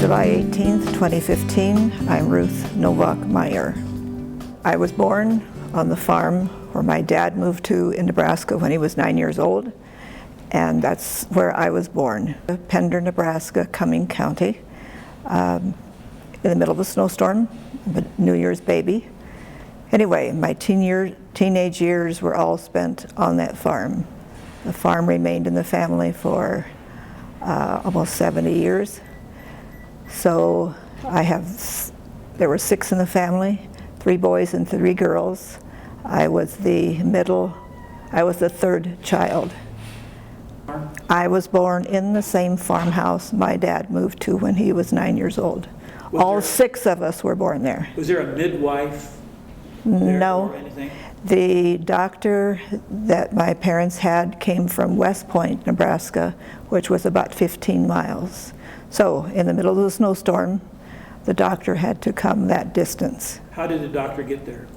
July 18th, 2015. I'm Ruth Meyer. I was born on the farm where my dad moved to in Nebraska when he was 9 years old, and that's where I was born. Pender, Nebraska, Cumming County, in the middle of a snowstorm, a New Year's baby. Anyway, my teenage years were all spent on that farm. The farm remained in the family for almost 70 years. So there were 6 in the family, 3 boys and 3 girls. I was the third child. I was born in the same farmhouse my dad moved to when he was 9 years old. All 6 of us were born there. Was there a midwife there No. or anything? The doctor that my parents had came from West Point, Nebraska, which was about 15 miles. So in the middle of the snowstorm, the doctor had to come that distance. How did the doctor get there?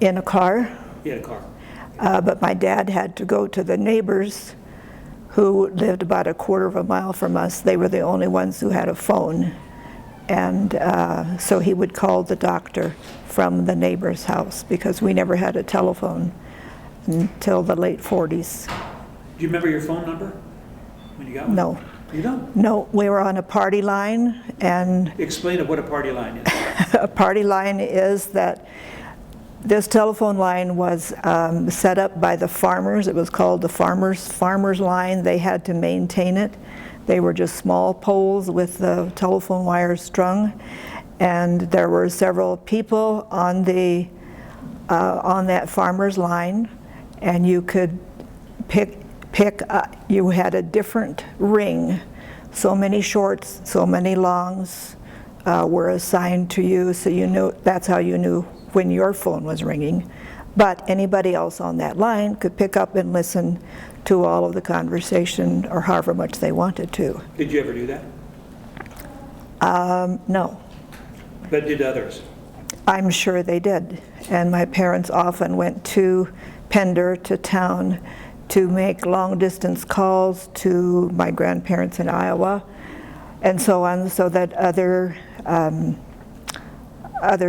In a car. He had a car. But my dad had to go to the neighbors who lived about a quarter of a mile from us. They were the only ones who had a phone. And so he would call the doctor from the neighbor's house because we never had a telephone until the late 40s. Do you remember your phone number when you got one? No. You don't? No, we were on a party line, and Explain what a party line is. a party line is that this telephone line was set up by the farmers. It was called the farmers line. They had to maintain it. They were just small poles with the telephone wires strung, and there were several people on that farmers line, and you could pick you had a different ring. So many shorts, so many longs were assigned to you, so you knew that's how you knew when your phone was ringing. But anybody else on that line could pick up and listen to all of the conversation, or however much they wanted to. Did you ever do that? No. But did others? I'm sure they did. And my parents often went to Pender, to town, to make long-distance calls to my grandparents in Iowa, and so on, so that other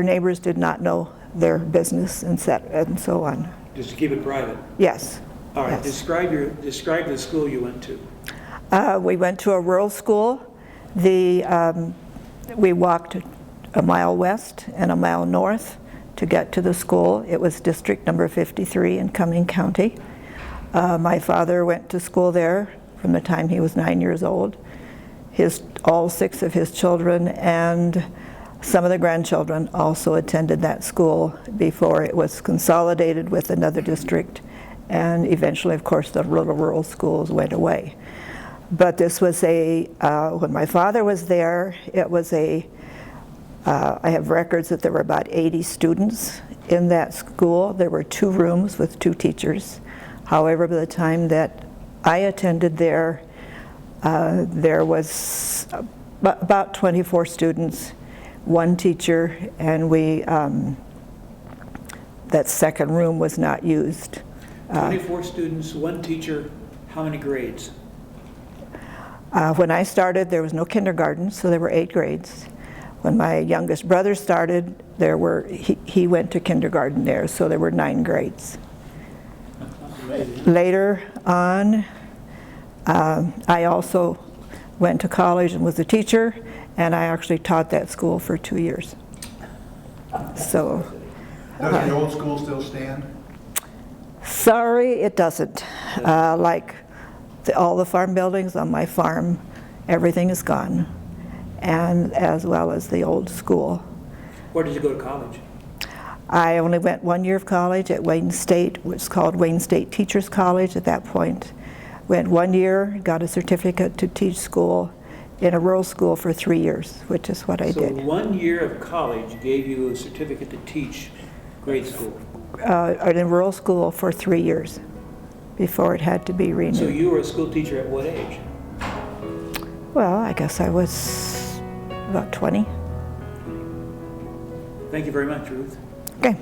neighbors did not know their business and so on. Just to keep it private? Yes. All right. Yes. Describe the school you went to. We went to a rural school. We walked a mile west and a mile north to get to the school. It was district number 53 in Cumming County. My father went to school there from the time he was 9 years old. All 6 of his children and some of the grandchildren also attended that school before it was consolidated with another district, and eventually, of course, the rural schools went away. But this was when my father was there, it was I have records that there were about 80 students in that school. There were 2 rooms with 2 teachers. However, by the time that I attended there was about 24 students, 1 teacher, and that second room was not used. 24 students, 1 teacher, how many grades? When I started, there was no kindergarten, so there were 8 grades. When my youngest brother started, he went to kindergarten there, so there were 9 grades. Later on, I also went to college and was a teacher, and I actually taught that school for 2 years. So, does the old school still stand? Sorry, it doesn't. Like all the farm buildings on my farm, everything is gone, and as well as the old school. Where did you go to college? I only went 1 year of college at Wayne State, which was called Wayne State Teachers College at that point. Went 1 year, got a certificate to teach school in a rural school for 3 years, which is what I did. So 1 year of college gave you a certificate to teach grade school? In a rural school for 3 years before it had to be renewed. So you were a school teacher at what age? Well, I guess I was about 20. Thank you very much, Ruth. Okay.